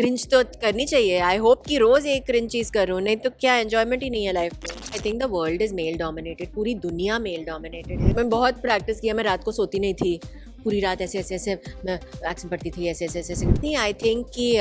Cringe तो करनी चाहिए. आई होप कि रोज एक क्रिंज चीज करूँ, नहीं तो क्या एंजॉयमेंट ही नहीं है लाइफ में. आई think the world is male dominated, पूरी दुनिया मेल डोमिनेटेड है. मैं बहुत प्रैक्टिस किया, मैं रात को सोती नहीं थी, पूरी रात ऐसे ऐसे ऐसे मैं एक्शन पढ़ती थी, ऐसे ऐसे ऐसे ऐसे. नहीं, आई थिंक कि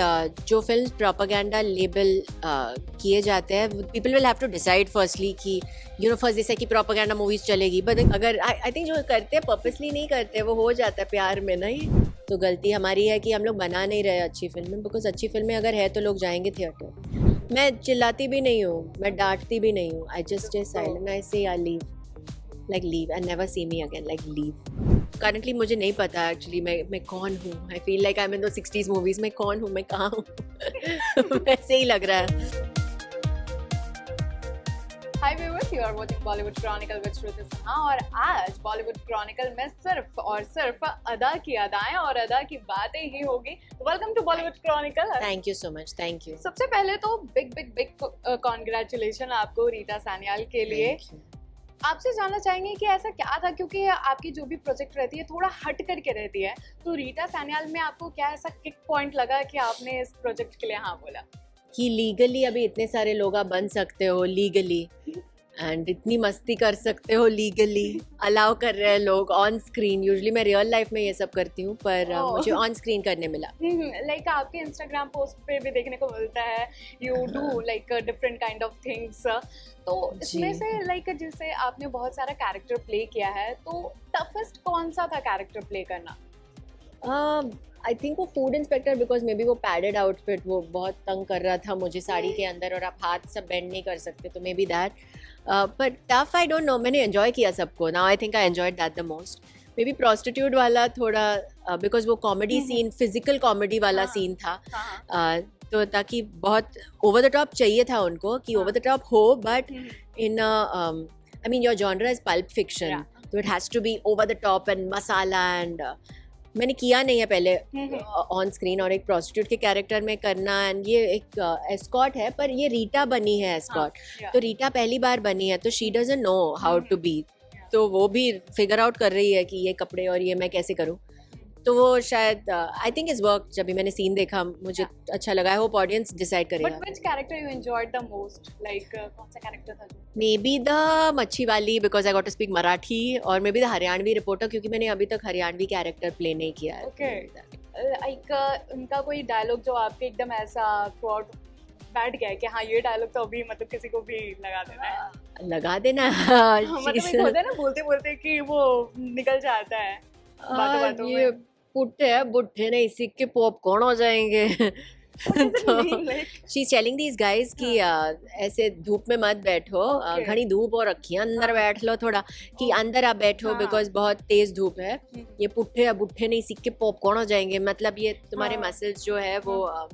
जो फिल्म प्रोपेगेंडा लेबल किए जाते हैं, people will have to decide firstly कि फर्स्ट जैसे कि प्रोपेगेंडा मूवीज चलेगी, बट अगर आई थिंक जो करते हैं पर्पसली नहीं करते, वो हो जाता है प्यार में. नहीं तो गलती हमारी है कि हम लोग बना नहीं रहे अच्छी फिल्में, बिकॉज अच्छी फिल्में अगर है तो लोग जाएंगे थिएटर. मैं चिल्लाती भी नहीं हूँ, मैं डांटती भी नहीं हूँ. आई जस्ट स्टे साइलेंट, आई से I leave, like leave and never see me again, like leave. Currently मुझे नहीं पता एक्चुअली मैं कौन हूँ. I feel like I am in the 60s movies. मैं कौन हूँ, मैं कहाँ हूँ वैसे ही लग रहा है. Hi viewers, you are watching Bollywood chronicle with Shruti Sinha. और आज बॉलीवुड क्रॉनिकल में सिर्फ और सिर्फ अदा की अदाएं और अदा की बातें ही होगी. Welcome to Bollywood chronicle. Thank you so much. Thank you. सबसे पहले तो बिग बिग बिग कॉन्ग्रेचुलेशन आपको रीता सान्याल के लिए. आपसे जानना चाहेंगे कि ऐसा क्या था, क्योंकि आपकी जो भी प्रोजेक्ट रहती है थोड़ा हट करके रहती है, तो रीता सान्याल में आपको क्या ऐसा किक पॉइंट लगा कि आपने इस प्रोजेक्ट के लिए हाँ बोला? कि लीगली अभी इतने सारे लोग आप बन सकते हो लीगली, एंड इतनी मस्ती कर सकते हो लीगली, अलाउ कर रहे हैं लोग ऑन स्क्रीन. यूजुअली मैं रियल लाइफ में ये सब करती हूँ, पर मुझे ऑन स्क्रीन करने मिला. लाइक आपके इंस्टाग्राम पोस्ट पे भी देखने को मिलता है, you do like different kind of things. तो इसमें से लाइक जैसे आपने बहुत सारा कैरेक्टर प्ले किया है, तो टफेस्ट कौन सा था कैरेक्टर प्ले करना? आई थिंक वो food inspector, because may be वो पैडेड आउटफिट वो बहुत तंग कर रहा था मुझे साड़ी के अंदर, और आप हाथ सब बेंड नहीं कर सकते, तो may be that. But tough I don't know, मैंने एंजॉय किया सबको. Now I think I enjoyed that the most. May be prostitute वाला थोड़ा, बिकॉज वो कॉमेडी सीन, फिजिकल कॉमेडी वाला सीन था, तो ताकि बहुत ओवर द टॉप चाहिए था उनको कि ओवर द टॉप हो, but in I mean your genre is pulp fiction, तो it has to be over the top and masala. And मैंने किया नहीं है पहले ऑन स्क्रीन, और एक प्रोस्टिट्यूट के कैरेक्टर में करना. एंड ये एक एस्कॉट है, पर ये रीटा बनी है एस्कॉट. तो रीटा पहली बार बनी है, तो she doesn't know how to be, तो वो भी फिगर आउट कर रही है कि ये कपड़े और ये मैं कैसे करूँ. तो वो शायद आई थिंक इस वर्क, जब भी मैंने सीन देखा मुझे अच्छा लगा. आई होप ऑडियंस डिसाइड करेगा. But which character you enjoyed the most? Like कौन सा कैरेक्टर था जो? मे बी द मच्छी वाली, because I got to speak Marathi, और may be the Haryanvi reporter, क्योंकि मैंने अभी तक हरियाणवी कैरेक्टर प्ले नहीं किया है. ओके. लाइक उनका कोई डायलॉग जो आपके एकदम ऐसा थ्रूआउट बैठ गया है कि हाँ ये डायलॉग तो अभी मतलब किसी को भी लगा देना है? लगा देना. मतलब एक होता है ना बोलते बोलते कि वो निकल जाता है बातों बातों में. ये पुट्ठे है, बुट्ठे नहीं, सीख के पॉपकॉर्न हो जाएंगे. तो she is telling these guys कि ऐसे धूप में मत बैठो, घनी धूप हो रखी है, अंदर बैठ लो थोड़ा, कि अंदर आप बैठो बिकॉज बहुत तेज धूप है. ये पुट्ठे है, बुट्ठे नहीं, सीख के पॉपकॉर्न हो जाएंगे, मतलब ये तुम्हारे मसल्स जो है वो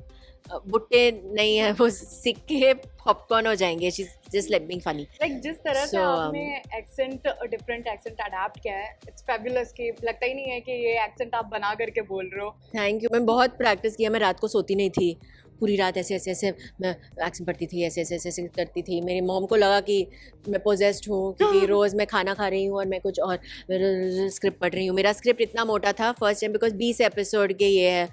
बुट्टे नहीं है, वो सीख के पॉपकॉर्न हो जाएंगे. She just like being funny. Like जिस तरह से आपने एक्सेंट, डिफरेंट एक्सेंट अडैप्ट किया है, इट्स फैबुलस. कि लगता ही नहीं है कि ये एक्सेंट आप बना करके बोल रहे हो. Thank you. मैं बहुत प्रैक्टिस किया, मैं रात को सोती नहीं थी, पूरी रात ऐसे ऐसे ऐसे मैं एक्शन पढ़ती थी, ऐसे ऐसे ऐसे ऐसे करती थी. मेरी मॉम को लगा कि मैं पोजेस्ड हूँ, क्योंकि रोज़ मैं खाना खा रही हूँ और मैं कुछ और स्क्रिप्ट पढ़ रही हूँ. मेरा स्क्रिप्ट इतना मोटा था फर्स्ट टाइम, बिकॉज 20 एपिसोड के ये है,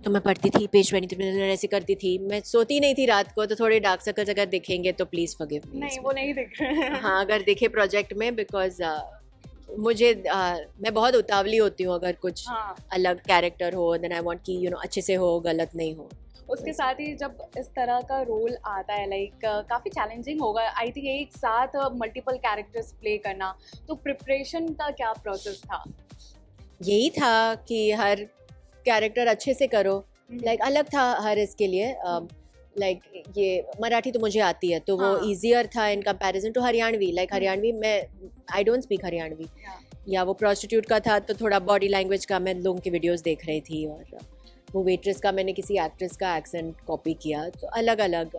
तो मैं पढ़ती थी पेज 23 ऐसे करती थी. मैं सोती नहीं थी रात को, तो थोड़े डार्क सर्कल्स अगर दिखेंगे तो प्लीज़ फॉरगिव मी. नहीं वो नहीं दिख रहे हैं. हाँ, अगर दिखे प्रोजेक्ट में, बिकॉज मुझे मैं बहुत उतावली होती हूँ. अगर कुछ अलग कैरेक्टर हो, देन आई वांट कि अच्छे से हो, गलत नहीं हो. उसके साथ ही जब इस तरह का रोल आता है, लाइक काफ़ी चैलेंजिंग होगा आई थिंक एक साथ मल्टीपल कैरेक्टर्स प्ले करना. तो प्रिपरेशन का क्या प्रोसेस था? यही था कि हर कैरेक्टर अच्छे से करो. लाइक अलग था हर इसके लिए. लाइक ये मराठी तो मुझे आती है, तो वो ईजियर था in comparison to Haryanvi. Like Haryanvi मैं आई डोंट स्पीक हरियाणवी, या वो प्रोस्टिट्यूट का था तो थोड़ा बॉडी लैंग्वेज का मैं लोगों की वीडियोस देख रही थी, और वो वेट्रेस का मैंने किसी एक्ट्रेस का एक्सेंट कॉपी किया. तो अलग अलग.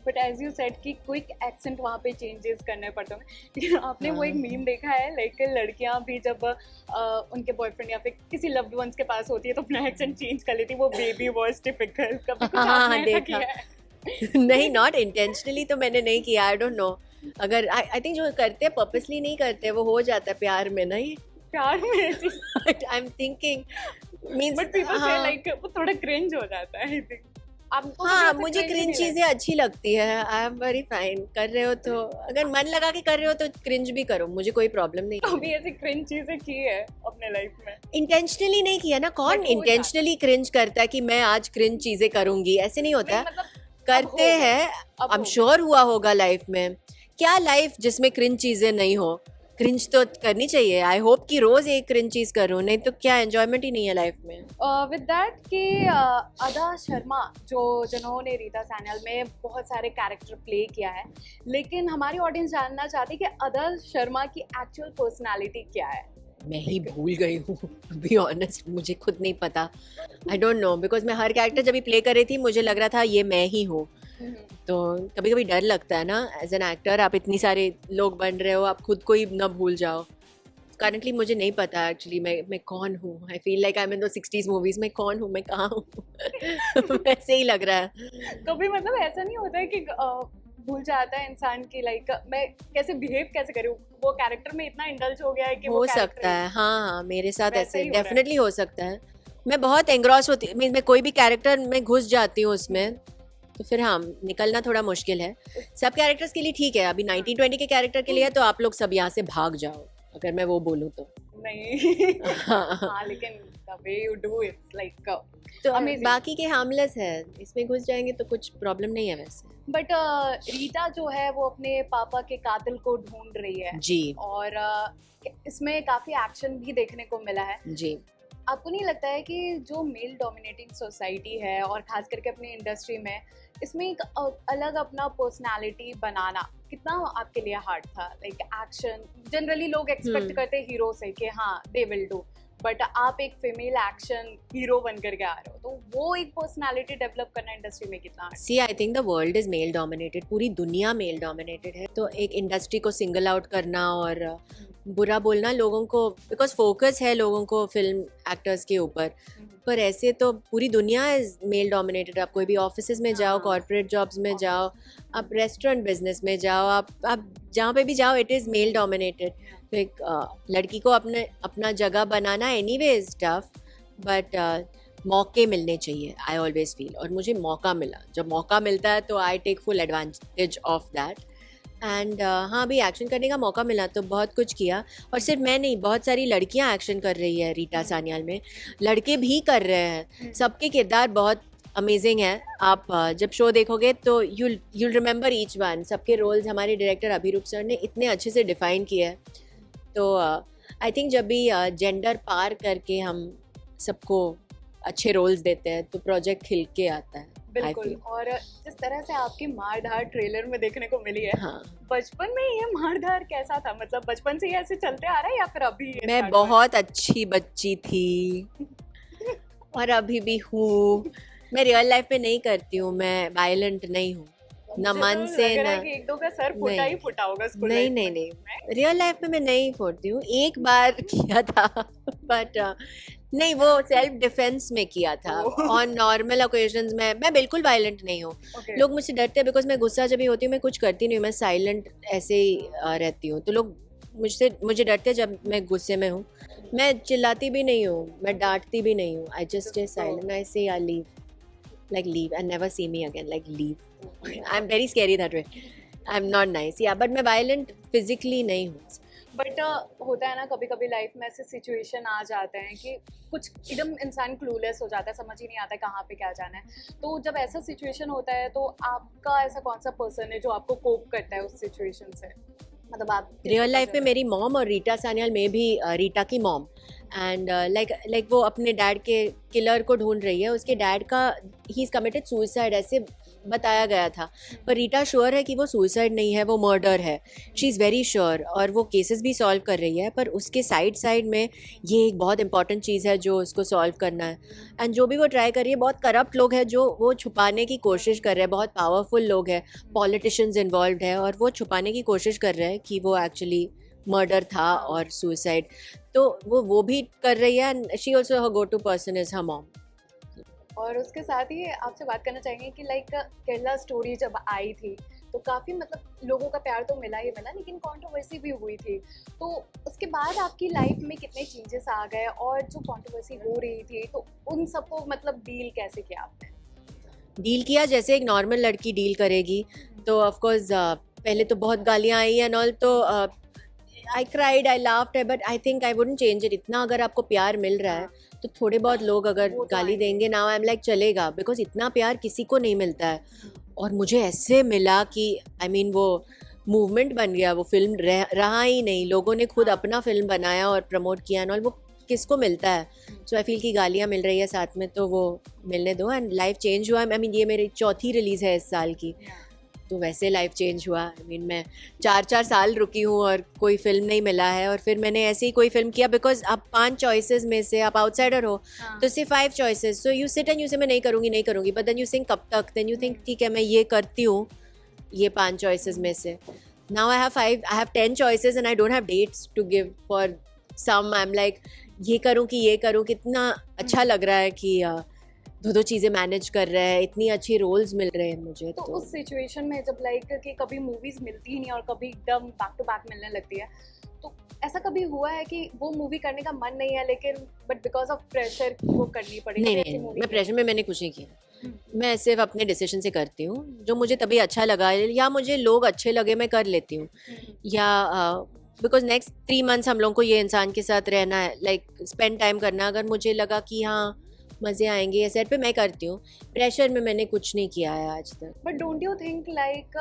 बट एज यू सेड कि क्विक एक्सेंट वहाँ पे चेंजेस करने पड़ते हैं. आपने वो एक मीम देखा है, लाइक लड़कियाँ भी जब उनके बॉयफ्रेंड या फिर किसी लव्ड वंस के पास होती है तो अपना एक्सेंट चेंज कर लेती है. वो बेबी वॉइस टिपिकल. कभी कुछ आपने ऐसा किया है? नहीं, नॉट इंटेंशनली तो मैंने नहीं किया. I don't know. अगर आई थिंक जो करते हैं पर्पसली नहीं करते, वो हो जाता है प्यार में. नहीं, प्यार में I am thinking means, but people से लाइक वो थोड़ा क्रिंज हो जाता है आई थिंक. आपको कभी हाँ ऐसे मुझे cringe क्रिंज नहीं चीजें अच्छी लगती है, आई एम वेरी फाइन। कर रहे हो तो अगर मन लगा के कर रहे हो तो क्रिंज भी करो, मुझे कोई प्रॉब्लम नहीं लगा? है। कभी ऐसी क्रिंज चीजें की है अपने लाइफ में? इंटेंशनली नहीं किया ना, कौन But हो जाता इंटेंशनली क्रिंज करता है कि मैं आज क्रिंज चीजें करूंगी, ऐसे नहीं होता नहीं, है। मतलब अब करते हो गए, हैं, अब आई एम हो गए। श्योर हुआ होगा लाइफ में। क्या लाइफ जिसमें क्रिंज चीजें नहीं हो? क्रिंज तो करनी चाहिए। आई होप कि रोज एक क्रिंज चीज करूं, नहीं तो क्या एंजॉयमेंट ही नहीं है लाइफ में। विद दैट कि अदा शर्मा जिन्होंने रीता सैनियल में बहुत सारे कैरेक्टर प्ले किया है, लेकिन हमारी ऑडियंस जानना चाहती है कि अदा शर्मा की एक्चुअल पर्सनालिटी क्या है। मैं ही भूल गई हूँ, टू बी ऑनेस्ट मुझे खुद नहीं पता। आई डोंट नो, बिकॉज मैं हर कैरेक्टर जब भी प्ले कर रही थी मुझे लग रहा था ये मैं ही हूँ। तो कभी कभी डर लगता है ना, एज एन एक्टर आप इतनी सारे लोग बन रहे हो, आप खुद को ही न भूल जाओ। करंटली मुझे नहीं पता एक्चुअली मैं कौन हूँ। I feel like I am in the 60s movies. मैं कौन हूँ, मैं कहाँ हूँ वैसे ही लग रहा है। कभी मतलब ऐसा नहीं होता है कि भूल जाता है इंसान की लाइक मैं कैसे बिहेव कैसे करूँ, वो कैरेक्टर में इतना इंडल्ज हो गया है कि हो वो सकता है, हाँ हाँ मेरे साथ वैसा ऐसे ही हो रहा है। डेफिनेटली हो सकता है। मैं बहुत एंग्रॉस होती, मैं कोई भी कैरेक्टर में घुस जाती हूँ उसमें, तो फिर हाँ निकलना थोड़ा मुश्किल है। सब कैरेक्टर्स के लिए ठीक है, अभी 1920 के कैरेक्टर के लिए है तो आप लोग सब यहाँ से भाग जाओ, अगर मैं वो बोलूँ तो। नहीं हाँ। हाँ, लेकिन the way you do it's like तो Amazing. बाकी के हार्मलेस है, इसमें घुस जाएंगे तो कुछ प्रॉब्लम नहीं है वैसे। बट रीता जो है वो अपने पापा के कातिल को ढूंढ रही है जी और इसमें काफी एक्शन भी देखने को मिला है। जी। आपको नहीं लगता है कि जो मेल डोमिनेटिंग सोसाइटी है और खास करके अपनी इंडस्ट्री में इसमें एक अलग अपना पर्सनालिटी बनाना कितना आपके लिए हार्ड था? लाइक एक्शन जनरली लोग एक्सपेक्ट करते हैं हीरो से कि हाँ दे विल डू, बट आप एक फीमेल एक्शन हीरो बन करके आ रहे हो, तो वो एक पर्सनालिटी डेवलप करना इंडस्ट्री में कितना hard? See I think the world is male dominated, पूरी दुनिया मेल डोमिनेटेड है। तो एक इंडस्ट्री को सिंगल आउट करना और बुरा बोलना लोगों को, बिकॉज फोकस है लोगों को फिल्म एक्टर्स के ऊपर, पर ऐसे तो पूरी दुनिया इज मेल डोमिनेटेड। आप कोई भी ऑफिसेज में जाओ, हाँ। कॉर्पोरेट जॉब्स में जाओ, आप रेस्टोरेंट बिजनेस में जाओ, आप जहाँ पे भी जाओ इट इज़ मेल डोमिनेटेड। तो एक लड़की को अपना जगह बनाना एनीवे इज टफ, बट मौके मिलने चाहिए आई ऑलवेज फील, और मुझे मौका मिला। जब मौका मिलता है तो I take full advantage of that. And हाँ अभी एक्शन करने का मौका मिला तो बहुत कुछ किया। और सिर्फ मैं नहीं, बहुत सारी लड़कियां एक्शन कर रही है रीता सान्याल में, लड़के भी कर रहे हैं, सबके किरदार बहुत अमेजिंग है। आप जब शो देखोगे तो you'll रिमेंबर ईच वन। सबके रोल्स हमारे डायरेक्टर अभिरूप सर ने इतने अच्छे से डिफाइन किए हैं। तो आई थिंक जब भी जेंडर पार करके हम सबको अच्छे रोल्स देते हैं तो प्रोजेक्ट खिल के आता है। बिल्कुल। और जिस तरह से आपकी मार धार ट्रेलर में देखने को मिली है, हाँ बचपन में ये मार धार कैसा था? मतलब बचपन से ही ऐसे चलते आ रहा है या फिर अभी ये मैं start हुआ है? बहुत अच्छी बच्ची थी और अभी भी हूँ। मैं रियल लाइफ में नहीं करती हूँ, मैं वायलेंट नहीं हूँ, न मुझे मन तो से लग रहा न। है कि एक दो का सर फुटा नहीं। ही फुटा होगा स्कूल नहीं life नहीं में। नहीं, रियल लाइफ में मैं नहीं फोड़ती हूँ, एक बार किया था बट नहीं, वो सेल्फ डिफेंस में किया था। ऑन नॉर्मल ओकेजन्स में मैं बिल्कुल वायलेंट नहीं हूँ। Okay. लोग मुझसे डरते हैं बिकॉज मैं गुस्सा जब भी होती हूँ मैं कुछ करती नहीं हूँ, मैं साइलेंट ऐसे ही रहती हूँ। तो लोग मुझे डरते हैं जब मैं गुस्से में हूँ। मैं चिल्लाती भी नहीं हूँ, मैं डांटती भी नहीं हूँ, आई जस्ट स्टे साइलेंट, आई से I leave, like leave and never see me again, like leave. I'm very scary that way. I'm not nice, yeah, but मैं violent physically नहीं हूँ। बट होता है ना कभी कभी लाइफ में ऐसे सिचुएशन आ जाते हैं कि कुछ एकदम इंसान क्लूलेस हो जाता है, समझ ही नहीं आता है कहाँ पे क्या जाना है। तो जब ऐसा सिचुएशन होता है तो आपका ऐसा कौन सा पर्सन है जो आपको कोप करता है उस सिचुएशन से? मतलब आप रियल लाइफ में मेरी मॉम और रीटा सान्याल में भी रीटा की मॉम एंड लाइक वो अपने डैड के किलर को ढूंढ रही है। उसके डैड का ही इज कमिटेड सुइसाइड ऐसे बताया गया था, पर रीटा श्योर है कि वो सुइसाइड नहीं है, वो मर्डर है। शी इज़ वेरी श्योर और वो केसेस भी सॉल्व कर रही है। पर उसके साइड में ये एक बहुत इंपॉर्टेंट चीज़ है जो उसको सॉल्व करना है। एंड जो भी वो ट्राई कर रही है, बहुत करप्ट लोग हैं जो वो छुपाने की कोशिश कर रहे हैं, बहुत पावरफुल लोग हैं, पॉलिटिशियंस इन्वॉल्व है और वो छुपाने की कोशिश कर रहे हैं कि वो एक्चुअली मर्डर था और सुइसाइड। तो वो भी कर रही है and she also her go to person is her mom. और उसके साथ ही आपसे बात करना चाहेंगे कि लाइक केरला स्टोरी जब आई थी तो काफ़ी मतलब लोगों का प्यार तो मिला ही मिला, लेकिन कंट्रोवर्सी भी हुई थी। तो उसके बाद आपकी लाइफ में कितने चेंजेस आ गए और जो कंट्रोवर्सी हो रही थी तो उन सबको मतलब डील कैसे किया आपने? डील किया जैसे एक नॉर्मल लड़की डील करेगी. तो ऑफ कोर्स पहले तो बहुत गालियाँ आई एंड ऑल, तो I cried, I laughed, but I think I wouldn't change it. इतना अगर आपको प्यार मिल रहा है तो थोड़े बहुत लोग अगर वो तो गाली आएंगे। देंगे, नाउ आई एम लाइक चलेगा, बिकॉज इतना प्यार किसी को नहीं मिलता है. और मुझे ऐसे मिला कि आई मीन वो मूवमेंट बन गया, वो फिल्म रहा ही नहीं, लोगों ने खुद हाँ। अपना फिल्म बनाया और प्रमोट किया एंड ऑल. वो किसको मिलता है? सो आई फील कि गालियाँ मिल रही है साथ में, तो वो मिलने दो. एंड लाइफ चेंज हुआ. आई मीन ये मेरी चौथी रिलीज़ है इस साल की, तो वैसे लाइफ चेंज हुआ. आई मीन मैं 4 साल रुकी हूँ और कोई फिल्म नहीं मिला है, और फिर मैंने ऐसे ही कोई फिल्म किया, बिकॉज आप 5 चॉइसेस में से आप आउटसाइडर हो, हाँ। तो सिर्फ 5 choices, so you sit and you से मैं नहीं करूँगी नहीं करूँगी, बट देन यू थिंक कब तक, देन यू थिंक ठीक है मैं ये करती हूँ ये 5 चॉइसेस में से. Now I have 10 choices and I don't have dates to give for some. I am like ये करूँ कि ये करूँ. कितना अच्छा लग रहा है कि दो चीज़ें मैनेज कर रहे हैं, इतनी अच्छी रोल्स मिल रहे हैं मुझे. तो उस सिचुएशन में जब लाइक कि कभी मूवीज मिलती ही नहीं और कभी एकदम बैक टू बैक मिलने लगती है, तो ऐसा कभी हुआ है कि वो मूवी करने का मन नहीं है लेकिन बट बिकॉज ऑफ प्रेशर वो करनी पड़ी? नहीं ऐसी नहीं, movie मैं की? प्रेशर में मैंने कुछ नहीं किया. हम्म। मैं सिर्फ अपने डिसीजन से करती हूँ, जो मुझे तभी अच्छा लगा या मुझे लोग अच्छे लगे मैं कर लेती हूँ. या बिकॉज नेक्स्ट 3 मंथ्स हम लोग को ये इंसान के साथ रहना है, लाइक स्पेंड टाइम करना. अगर मुझे लगा कि हाँ मज़े आएंगे या सेट पे, मैं करती हूँ. प्रेशर में मैंने कुछ नहीं किया है आज तक. But don't you think like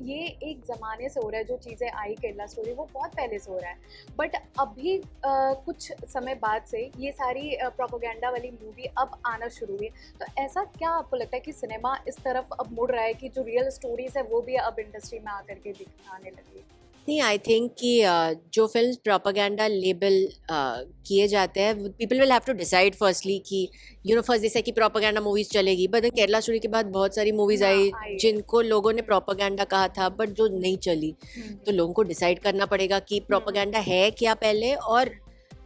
ये एक ज़माने से हो रहा है, जो चीज़ें आई केरला स्टोरी वो बहुत पहले से हो रहा है, बट अभी कुछ समय बाद से ये सारी प्रोपेगेंडा वाली मूवी अब आना शुरू हुई है. तो ऐसा क्या आपको लगता है कि सिनेमा इस तरफ अब मुड़ रहा है कि जो रियल स्टोरीज है वो भी अब इंडस्ट्री में आकर के दिखाने लगी? नहीं, आई थिंक कि जो फिल्म प्रोपागेंडा लेबल किए जाते हैं, people will have to decide firstly कि यू नो फर्स्ट जैसे कि प्रोपागेंडा मूवीज़ चलेगी, बट केरला स्टोरी के बाद बहुत सारी मूवीज़ हाँ, आई आई है। जिनको लोगों ने प्रोपागेंडा कहा था बट जो नहीं चली. तो लोगों को डिसाइड करना पड़ेगा कि प्रोपागेंडा है क्या पहले, और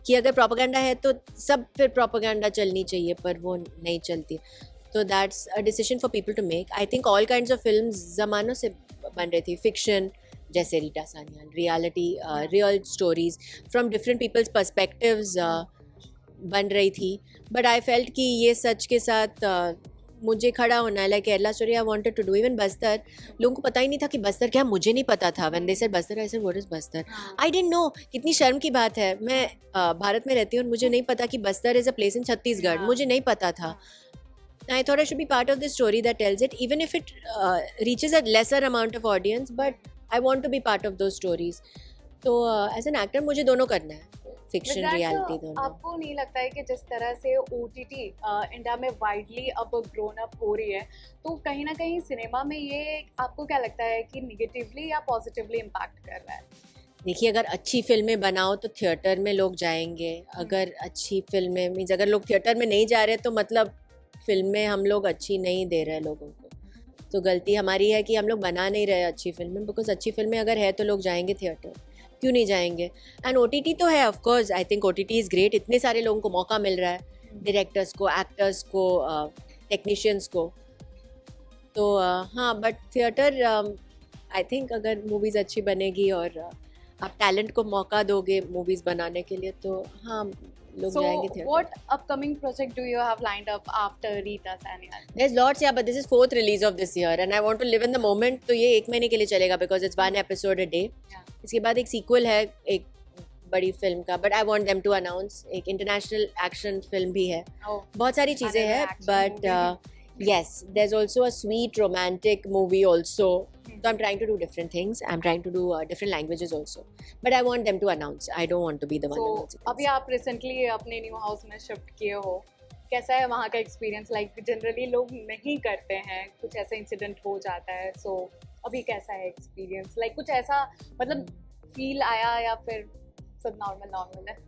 कि अगर प्रोपागेंडा है तो सब फिर प्रोपागेंडा चलनी चाहिए, पर वो नहीं चलती. तो that's a decision for people to make. I think all kinds of film ज़मानों से बन रही थी. फिक्शन जैसे Rita Sanyal, reality, real stories from different peoples perspectives बन रही थी. बट आई फेल्ट कि ये सच के साथ मुझे खड़ा होना है. Like Kerala story I wanted to do. Even Bastar, लोगों को पता ही नहीं था कि बस्तर क्या, मुझे नहीं पता था. When they said Bastar, I said what is Bastar, I didn't know. कितनी शर्म की बात है, मैं भारत में रहती हूँ और मुझे नहीं पता कि Bastar is a place in Chhattisgarh. मुझे नहीं पता था. I thought I should be part of this story that tells it, even if it reaches a lesser amount of audience, but I want to be part of those stories. तो as an actor मुझे दोनों करना है, fiction, reality दोनों. आपको नहीं लगता है कि जिस तरह से OTT इंडिया में वाइडली अब ग्रोन अप हो रही है, तो कहीं ना कहीं सिनेमा में ये आपको क्या लगता है कि निगेटिवली या पॉजिटिवली इम्पैक्ट कर रहा है? देखिए, अगर अच्छी फिल्में बनाओ तो थिएटर में लोग जाएंगे. अगर अच्छी फिल्में मीन्स अगर लोग थिएटर में नहीं जा रहे तो मतलब फिल्में हम लोग अच्छी नहीं दे रहे लोगों को. तो गलती हमारी है कि हम लोग बना नहीं रहे अच्छी फिल्में, बिकॉज अच्छी फिल्में अगर है तो लोग जाएंगे थिएटर, क्यों नहीं जाएंगे. एंड OTT तो है, of course I think OTT is great. इतने सारे लोगों को मौका मिल रहा है, डायरेक्टर्स को, एक्टर्स को, टेक्नीशियंस को. तो हाँ, बट थिएटर आई थिंक अगर मूवीज़ अच्छी बनेगी और आप टैलेंट को मौका दोगे मूवीज़ बनाने के लिए, तो हाँ लोग जाएंगे So, theatre. what upcoming project do you have lined up after Rita Sanyal? There's lots, yeah, but this is 4th release of this year and I want to live in the moment. तो ये 1 महीने के लिए चलेगा because it's 1 episode a day. Yeah. इसके बाद एक sequel है एक बड़ी फिल्म का, but I want them to announce. एक international action film भी है. Oh, बहुत सारी चीज़ें another हैं, action but movie. yes, there's also a sweet romantic movie also. So I'm trying to do different things. I'm trying to do different languages also. But I want them to announce. I don't want to be the one So, announcing. अभी आप recently अपने new house में shift किए हो, कैसा है वहाँ का एक्सपीरियंस? लाइक जनरली लोग नहीं करते हैं, कुछ ऐसा इंसिडेंट हो जाता है, सो अभी कैसा है एक्सपीरियंस? लाइक कुछ ऐसा मतलब फील आया या फिर सब नॉर्मल है?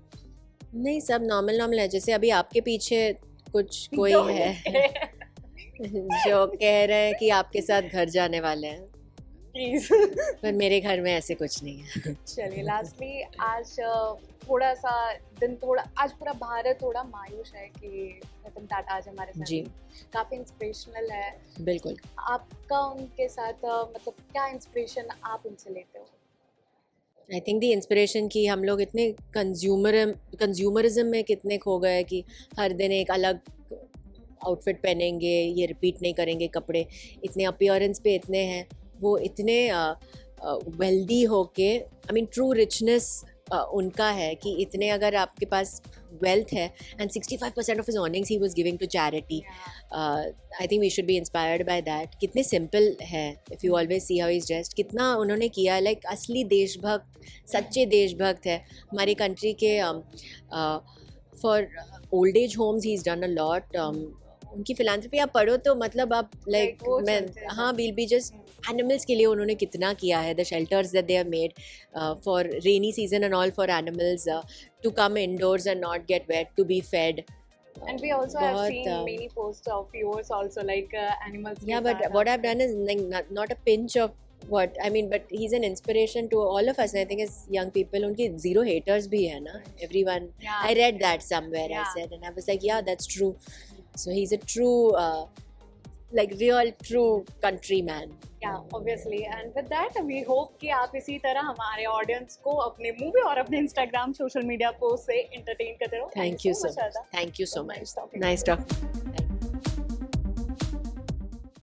नहीं, सब नॉर्मल है. जैसे अभी आपके पीछे कुछ कोई Don't है say. जो कह रहे हैं कि आपके साथ घर जाने वाले हैं, प्लीज. पर मेरे घर में ऐसे कुछ नहीं है. चलिए, लास्टली आज थोड़ा सा दिन, थोड़ा आज पूरा भारत थोड़ा मायूस है कि रतन टाटा आज हमारे साथ जी. नहीं. काफी इंस्पिरेशनल है बिल्कुल. आपका उनके साथ, मतलब क्या इंस्पिरेशन आप उनसे लेते हो? आई थिंक द इंस्पिरेशन कि हम लोग इतने कंज्यूमरिज्म में कितने खो गए कि हर दिन एक अलग आउटफिट पहनेंगे, ये रिपीट नहीं करेंगे कपड़े, इतने अपीयरेंस पे इतने हैं, वो इतने वेल्दी होके, आई मीन ट्रू रिचनेस उनका है कि इतने अगर आपके पास वेल्थ है, एंड 65% ऑफ हिज अर्निंग्स ही was giving to charity. I think we should be inspired by that. कितने सिंपल है, if you always see how is dressed, कितना उन्होंने किया, लाइक असली देशभक्त, सच्चे देशभक्त है हमारी कंट्री के. For old age homes he is done a lot. उनकी फिलांथ्रपी आप पढ़ो तो मतलब आप लाइक वो मैं चलते हैं. हाँ विल बी जस्ट एनिमल्स के लिए उन्होंने कितना किया है. The shelters that they have made for rainy season and all for animals to come indoors and not get wet, to be fed. And we also have seen many posts of yours also, like animals. Yeah, but what I've done is like not a pinch of what I mean, but he's an inspiration to all of us. And I think as young people, unki zero haters bhi hai na. Everyone. Yeah. I read that somewhere. Yeah. I said, and I was like, yeah, that's true. So he's a true, like real true countryman. Yeah, obviously. And with that, we hope कि आप इसी तरह हमारे audience को अपने movie और अपने Instagram social media post से एंटरटेन करते रहो. Thank you so much. Shraddha. Thank you so much. Nice talking. Nice talking.